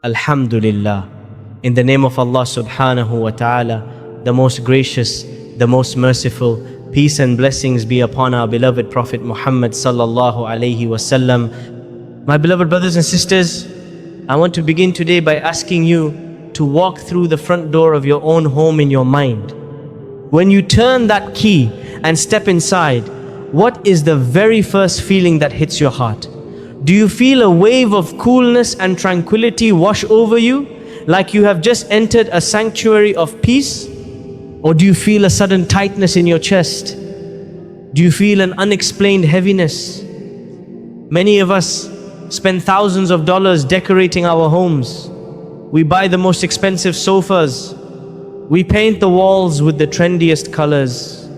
Alhamdulillah. In the name of Allah subhanahu wa ta'ala, the most gracious, the most merciful, peace and blessings be upon our beloved Prophet Muhammad sallallahu alayhi wasallam. My beloved brothers and sisters, I want to begin today by asking you to walk through the front door of your own home in your mind. When you turn that key and step inside, what is the very first feeling that hits your heart? Do you feel a wave of coolness and tranquility wash over you, like you have just entered a sanctuary of peace? Or do you feel a sudden tightness in your chest? Do you feel an unexplained heaviness? Many of us spend thousands of dollars decorating our homes. We buy the most expensive sofas. We paint the walls with the trendiest colors.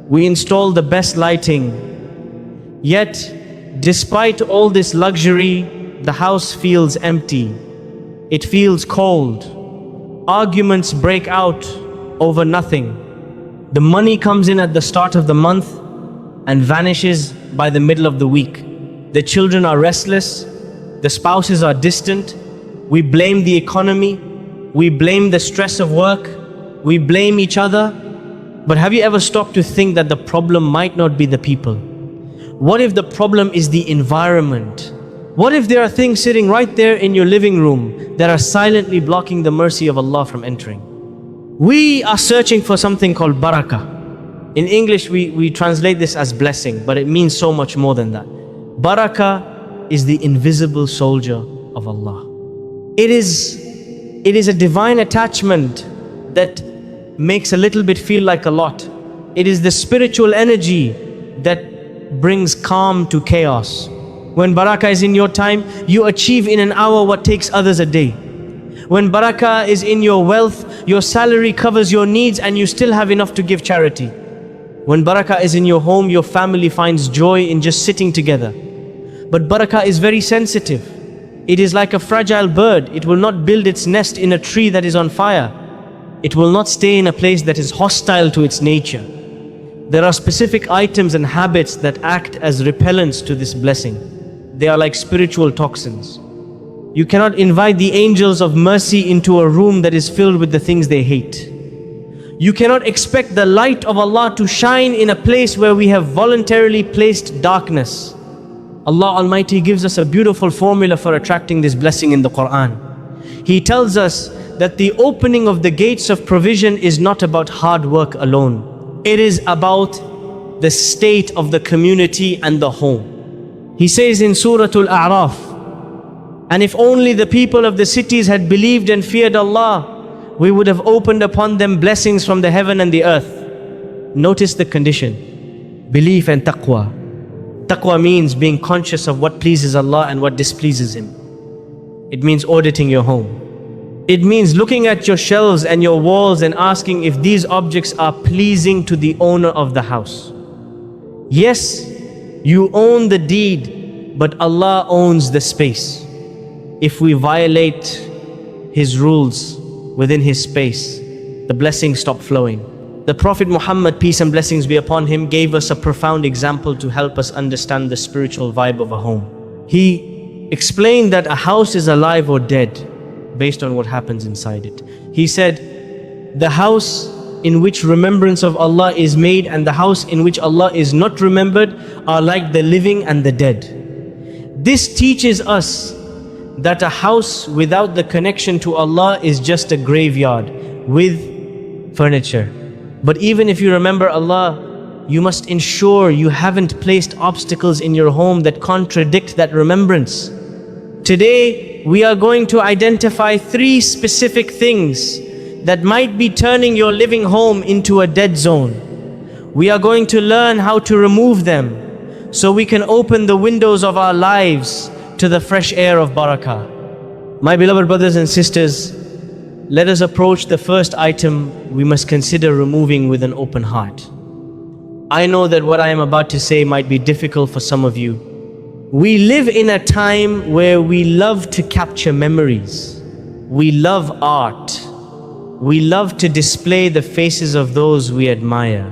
We install the best lighting. Yet, despite all this luxury, the house feels empty. It feels cold. Arguments break out over nothing. The money comes in at the start of the month and vanishes by the middle of the week. The children are restless. The spouses are distant. We blame the economy. We blame the stress of work. We blame each other. But have you ever stopped to think that the problem might not be the people? What if the problem is the environment? What if there are things sitting right there in your living room that are silently blocking the mercy of Allah from entering? We are searching for something called Barakah. In English, we translate this as blessing, but it means so much more than that. Barakah is the invisible soldier of Allah. It is a divine attachment that makes a little bit feel like a lot. It is the spiritual energy that brings calm to chaos. When barakah is in your time, you achieve in an hour what takes others a day. When barakah is in your wealth, your salary covers your needs and you still have enough to give charity. When barakah is in your home, your family finds joy in just sitting together. But barakah is very sensitive. It is like a fragile bird. It will not build its nest in a tree that is on fire. It will not stay in a place that is hostile to its nature. There are specific items and habits that act as repellents to this blessing. They are like spiritual toxins. You cannot invite the angels of mercy into a room that is filled with the things they hate. You cannot expect the light of Allah to shine in a place where we have voluntarily placed darkness. Allah Almighty gives us a beautiful formula for attracting this blessing in the Quran. He tells us that the opening of the gates of provision is not about hard work alone. It is about the state of the community and the home. He says in Surah Al-A'raf, "And if only the people of the cities had believed and feared Allah, we would have opened upon them blessings from the heaven and the earth." Notice the condition: belief and taqwa. Taqwa means being conscious of what pleases Allah and what displeases Him. It means auditing your home. It means looking at your shelves and your walls and asking if these objects are pleasing to the owner of the house. Yes, you own the deed, but Allah owns the space. If we violate His rules within His space, the blessings stop flowing. The Prophet Muhammad, peace and blessings be upon him, gave us a profound example to help us understand the spiritual vibe of a home. He explained that a house is alive or dead based on what happens inside it. He said, the house in which remembrance of Allah is made and the house in which Allah is not remembered are like the living and the dead. This teaches us that a house without the connection to Allah is just a graveyard with furniture. But even if you remember Allah, you must ensure you haven't placed obstacles in your home that contradict that remembrance. Today, we are going to identify 3 specific things that might be turning your living home into a dead zone. We are going to learn how to remove them so we can open the windows of our lives to the fresh air of barakah. My beloved brothers and sisters, let us approach the first item we must consider removing with an open heart. I know that what I am about to say might be difficult for some of you. We live in a time where we love to capture memories. We love art. We love to display the faces of those we admire.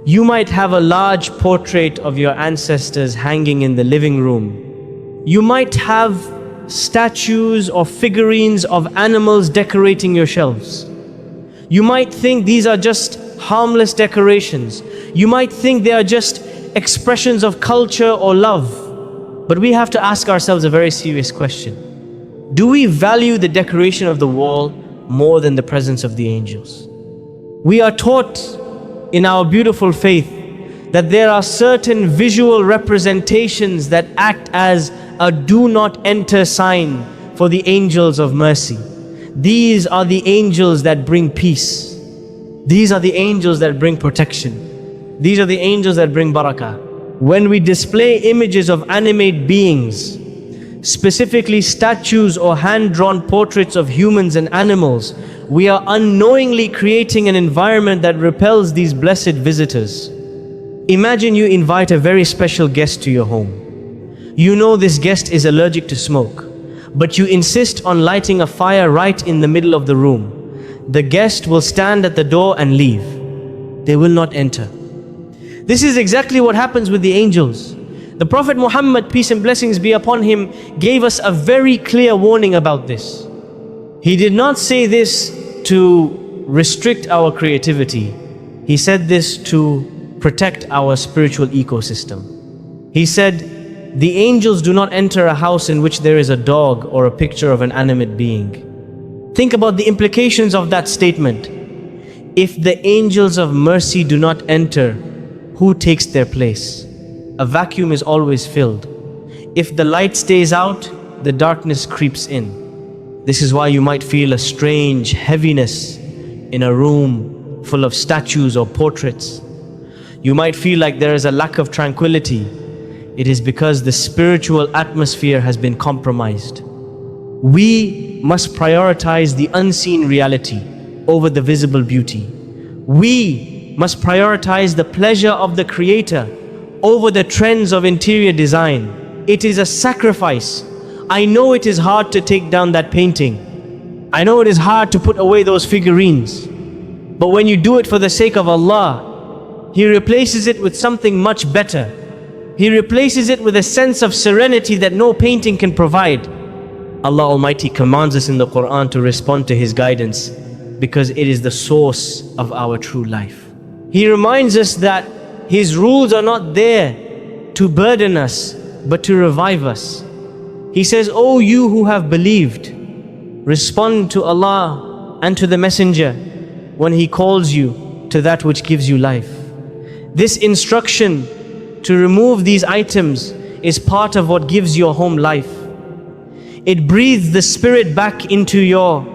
You might have a large portrait of your ancestors hanging in the living room. You might have statues or figurines of animals decorating your shelves. You might think these are just harmless decorations. You might think they are just expressions of culture or love. But we have to ask ourselves a very serious question. Do we value the decoration of the wall more than the presence of the angels? We are taught in our beautiful faith that there are certain visual representations that act as a do not enter sign for the angels of mercy. These are the angels that bring peace. These are the angels that bring protection. These are the angels that bring barakah. When we display images of animate beings, specifically statues or hand-drawn portraits of humans and animals, we are unknowingly creating an environment that repels these blessed visitors. Imagine you invite a very special guest to your home. You know this guest is allergic to smoke, but you insist on lighting a fire right in the middle of the room. The guest will stand at the door and leave. They will not enter. This is exactly what happens with the angels. The Prophet Muhammad, peace and blessings be upon him, gave us a very clear warning about this. He did not say this to restrict our creativity. He said this to protect our spiritual ecosystem. He said, the angels do not enter a house in which there is a dog or a picture of an animate being. Think about the implications of that statement. If the angels of mercy do not enter, who takes their place? A vacuum is always filled. If the light stays out, the darkness creeps in. This is why you might feel a strange heaviness in a room full of statues or portraits. You might feel like there is a lack of tranquility. It is because the spiritual atmosphere has been compromised. We must prioritize the unseen reality over the visible beauty. We must prioritize the pleasure of the Creator over the trends of interior design. It is a sacrifice. I know it is hard to take down that painting. I know it is hard to put away those figurines. But when you do it for the sake of Allah, He replaces it with something much better. He replaces it with a sense of serenity that no painting can provide. Allah Almighty commands us in the Quran to respond to His guidance because it is the source of our true life. He reminds us that His rules are not there to burden us, but to revive us. He says, "O you who have believed, respond to Allah and to the Messenger when He calls you to that which gives you life." This instruction to remove these items is part of what gives your home life. It breathes the spirit back into your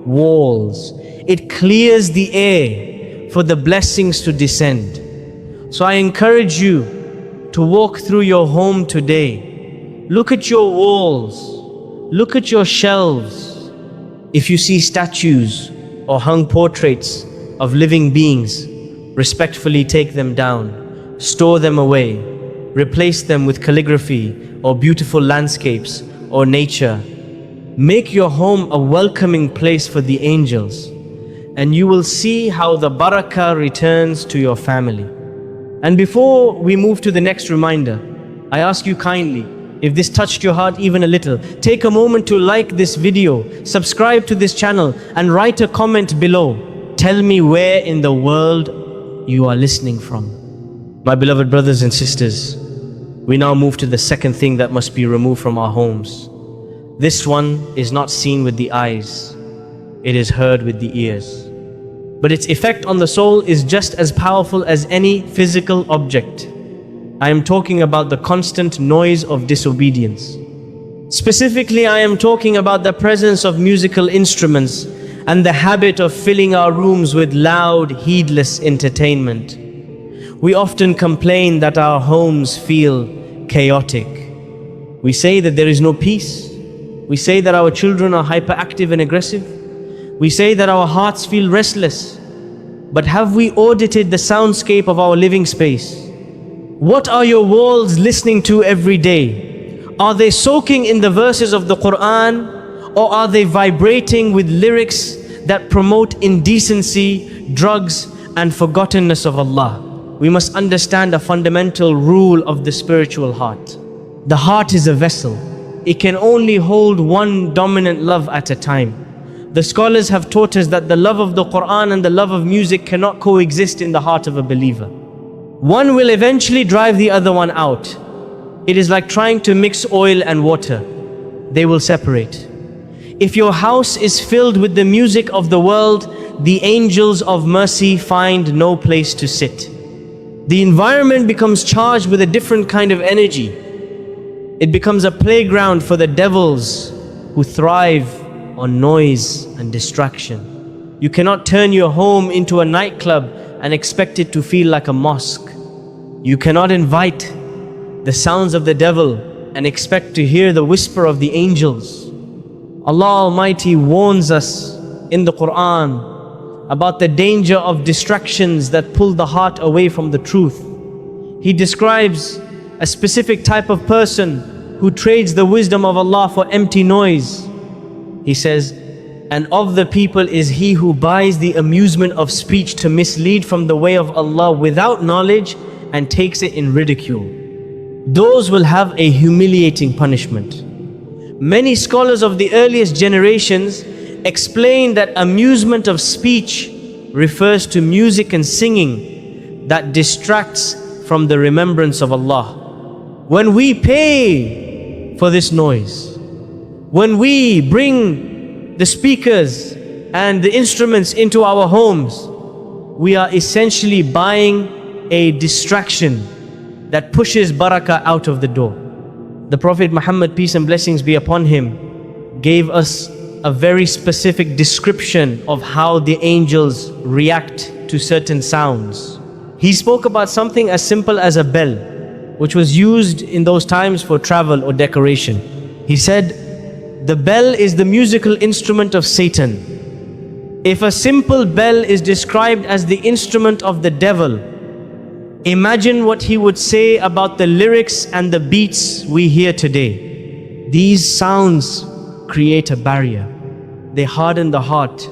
walls. It clears the air for the blessings to descend. So I encourage you to walk through your home today. Look at your walls. Look at your shelves. If you see statues or hung portraits of living beings, respectfully take them down. Store them away. Replace them with calligraphy or beautiful landscapes or nature. Make your home a welcoming place for the angels, and you will see how the barakah returns to your family. And before we move to the next reminder, I ask you kindly, if this touched your heart even a little, take a moment to like this video, subscribe to this channel, and write a comment below. Tell me where in the world you are listening from. My beloved brothers and sisters, we now move to the second thing that must be removed from our homes. This one is not seen with the eyes, it is heard with the ears. But its effect on the soul is just as powerful as any physical object. I am talking about the constant noise of disobedience. Specifically, I am talking about the presence of musical instruments and the habit of filling our rooms with loud, heedless entertainment. We often complain that our homes feel chaotic. We say that there is no peace. We say that our children are hyperactive and aggressive. We say that our hearts feel restless. But have we audited the soundscape of our living space? What are your walls listening to every day? Are they soaking in the verses of the Quran, or are they vibrating with lyrics that promote indecency, drugs, and forgottenness of Allah? We must understand a fundamental rule of the spiritual heart. The heart is a vessel. it can only hold one dominant love at a time. The scholars have taught us that the love of the Quran and the love of music cannot coexist in the heart of a believer. One will eventually drive the other one out. It is like trying to mix oil and water. They will separate. If your house is filled with the music of the world, the angels of mercy find no place to sit. The environment becomes charged with a different kind of energy. It becomes a playground for the devils who thrive on noise and distraction. You cannot turn your home into a nightclub and expect it to feel like a mosque. You cannot invite the sounds of the devil and expect to hear the whisper of the angels. Allah Almighty warns us in the Quran about the danger of distractions that pull the heart away from the truth. He describes a specific type of person who trades the wisdom of Allah for empty noise. He says, and of the people is he who buys the amusement of speech to mislead from the way of Allah without knowledge and takes it in ridicule. Those will have a humiliating punishment. Many scholars of the earliest generations explain that amusement of speech refers to music and singing that distracts from the remembrance of Allah. When we pay for this noise, when we bring the speakers and the instruments into our homes, we are essentially buying a distraction that pushes barakah out of the door. The Prophet Muhammad, peace and blessings be upon him, gave us a very specific description of how the angels react to certain sounds. He spoke about something as simple as a bell, which was used in those times for travel or decoration. He said, the bell is the musical instrument of Satan. If a simple bell is described as the instrument of the devil, imagine what he would say about the lyrics and the beats we hear today. These sounds create a barrier. They harden the heart.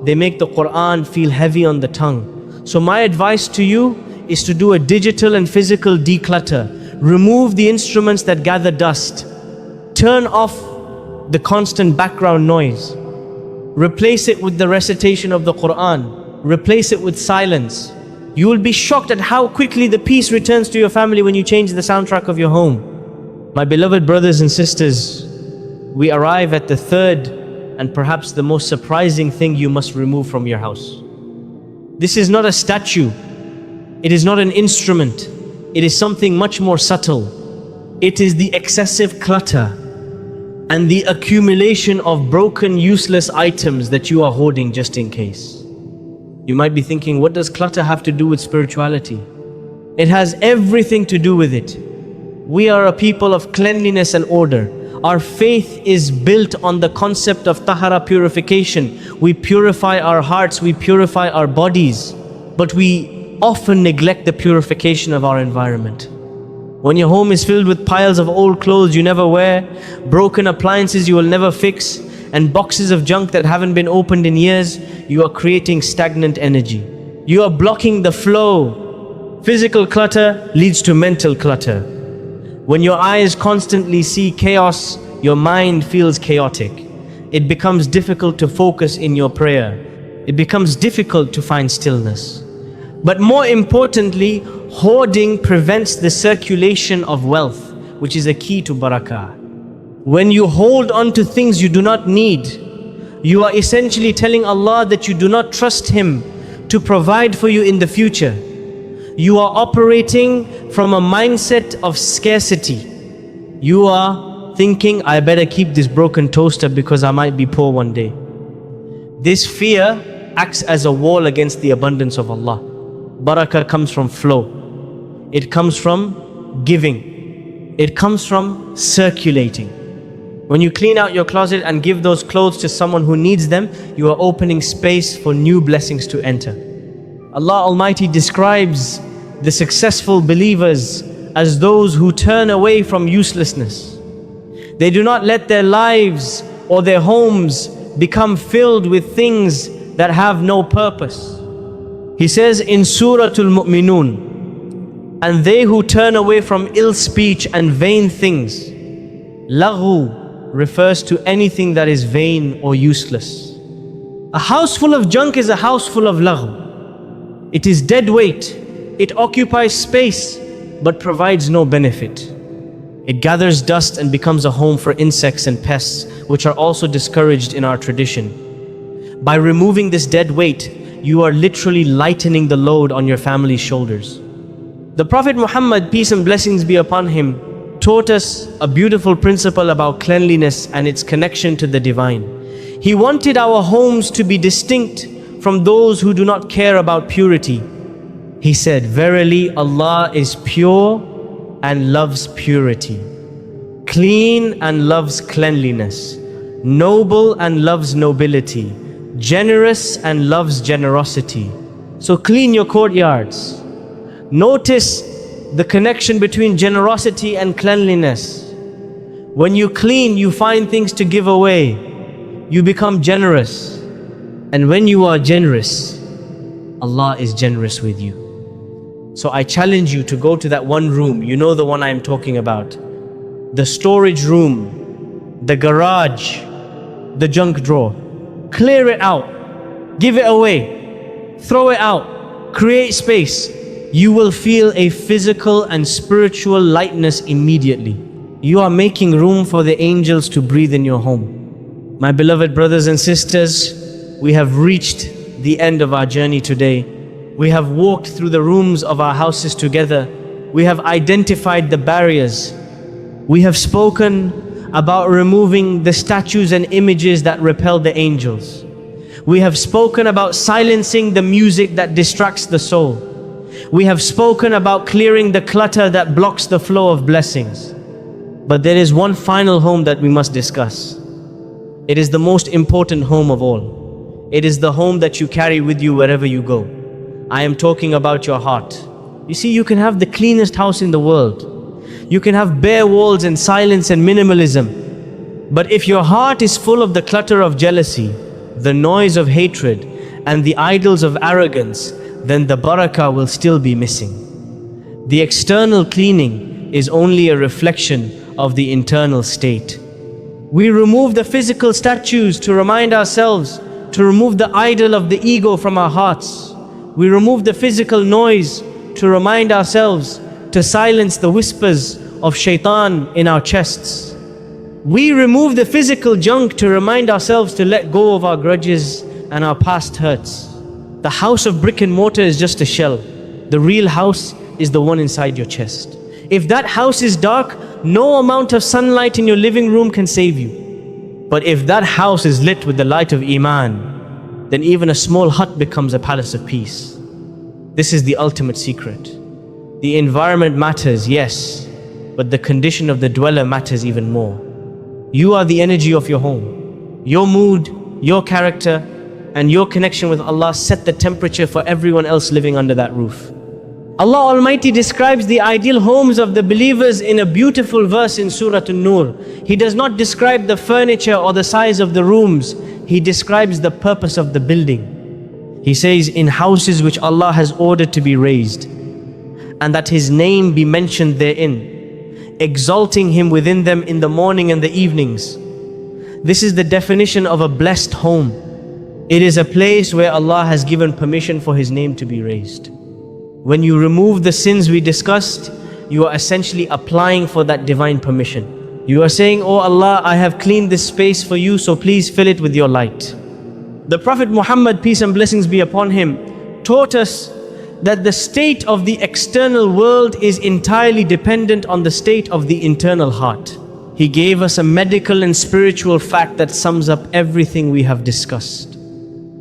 They make the Quran feel heavy on the tongue. So my advice to you is to do a digital and physical declutter. Remove the instruments that gather dust. Turn off the constant background noise. Replace it with the recitation of the Quran. Replace it with silence. You will be shocked at how quickly the peace returns to your family when you change the soundtrack of your home. My beloved brothers and sisters, we arrive at the third and perhaps the most surprising thing you must remove from your house. This is not a statue. It is not an instrument. It is something much more subtle. It is the excessive clutter and the accumulation of broken, useless items that you are hoarding just in case. You might be thinking, what does clutter have to do with spirituality? It has everything to do with it. We are a people of cleanliness and order. Our faith is built on the concept of tahara, purification. We purify our hearts, we purify our bodies, but we often neglect the purification of our environment. When your home is filled with piles of old clothes you never wear, broken appliances you will never fix, and boxes of junk that haven't been opened in years, you are creating stagnant energy. You are blocking the flow. Physical clutter leads to mental clutter. When your eyes constantly see chaos, your mind feels chaotic. It becomes difficult to focus in your prayer. It becomes difficult to find stillness. But more importantly, hoarding prevents the circulation of wealth, which is a key to barakah. When you hold on to things you do not need, you are essentially telling Allah that you do not trust Him to provide for you in the future. You are operating from a mindset of scarcity. You are thinking, I better keep this broken toaster because I might be poor one day. This fear acts as a wall against the abundance of Allah. Barakah comes from flow. It comes from giving. It comes from circulating. When you clean out your closet and give those clothes to someone who needs them, you are opening space for new blessings to enter. Allah Almighty describes the successful believers as those who turn away from uselessness. They do not let their lives or their homes become filled with things that have no purpose. He says in Suratul Mu'minun, and they who turn away from ill speech and vain things, laghu, refers to anything that is vain or useless. A house full of junk is a house full of lagh. It is dead weight. It occupies space but provides no benefit. It gathers dust and becomes a home for insects and pests, which are also discouraged in our tradition. By removing this dead weight, you are literally lightening the load on your family's shoulders. The Prophet Muhammad, peace and blessings be upon him, taught us a beautiful principle about cleanliness and its connection to the divine. He wanted our homes to be distinct from those who do not care about purity. He said, "Verily, Allah is pure and loves purity, clean and loves cleanliness, noble and loves nobility, generous and loves generosity." So clean your courtyards. Notice the connection between generosity and cleanliness. When you clean, you find things to give away. You become generous. And when you are generous, Allah is generous with you. So I challenge you to go to that one room, you know the one I'm talking about. The storage room, the garage, the junk drawer. Clear it out. Give it away. Throw it out. Create space. You will feel a physical and spiritual lightness immediately. You are making room for the angels to breathe in your home. My beloved brothers and sisters, we have reached the end of our journey today. We have walked through the rooms of our houses together. We have identified the barriers. We have spoken about removing the statues and images that repel the angels. We have spoken about silencing the music that distracts the soul. We have spoken about clearing the clutter that blocks the flow of blessings. But there is one final home that we must discuss. It is the most important home of all. It is the home that you carry with you wherever you go. I am talking about your heart. You see, you can have the cleanest house in the world. You can have bare walls and silence and minimalism. But if your heart is full of the clutter of jealousy, the noise of hatred, and the idols of arrogance, then the barakah will still be missing. The external cleaning is only a reflection of the internal state. We remove the physical statues to remind ourselves, to remove the idol of the ego from our hearts. We remove the physical noise to remind ourselves, to silence the whispers of shaitan in our chests. We remove the physical junk to remind ourselves to let go of our grudges and our past hurts. The house of brick and mortar is just a shell. The real house is the one inside your chest. If that house is dark, no amount of sunlight in your living room can save you. But if that house is lit with the light of Iman, then even a small hut becomes a palace of peace. This is the ultimate secret. The environment matters, yes, but the condition of the dweller matters even more. You are the energy of your home. Your mood, your character, and your connection with Allah set the temperature for everyone else living under that roof. Allah Almighty describes the ideal homes of the believers in a beautiful verse in Surah An-Nur. He does not describe the furniture or the size of the rooms. He describes the purpose of the building. He says, in houses which Allah has ordered to be raised, and that His name be mentioned therein, exalting Him within them in the morning and the evenings. This is the definition of a blessed home. It is a place where Allah has given permission for His name to be raised. When you remove the sins we discussed, you are essentially applying for that divine permission. You are saying, "Oh Allah, I have cleaned this space for you, so please fill it with your light." The Prophet Muhammad, peace and blessings be upon him, taught us that the state of the external world is entirely dependent on the state of the internal heart. He gave us a medical and spiritual fact that sums up everything we have discussed.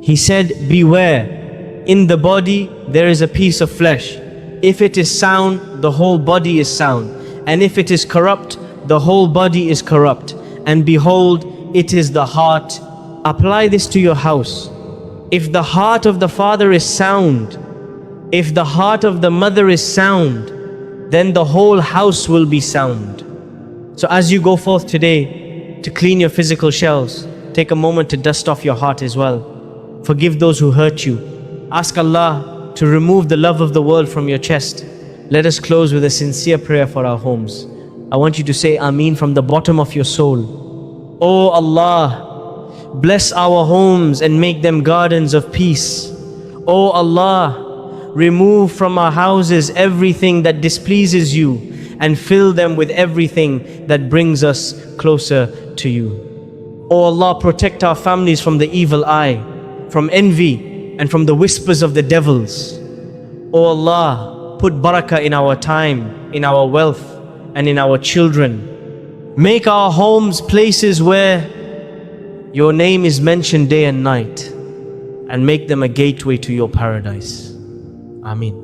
He said, "Beware, in the body there is a piece of flesh. If it is sound, the whole body is sound. And if it is corrupt, the whole body is corrupt. And behold, it is the heart." Apply this to your house. If the heart of the father is sound, if the heart of the mother is sound, then the whole house will be sound. So as you go forth today to clean your physical shelves, take a moment to dust off your heart as well. Forgive those who hurt you. Ask Allah to remove the love of the world from your chest. Let us close with a sincere prayer for our homes. I want you to say Ameen from the bottom of your soul. O Allah, bless our homes and make them gardens of peace. O Allah, remove from our houses everything that displeases you and fill them with everything that brings us closer to you. O Allah, protect our families from the evil eye, from envy and from the whispers of the devils. O Allah, put barakah in our time, in our wealth and in our children. Make our homes places where your name is mentioned day and night, and make them a gateway to your paradise. Ameen.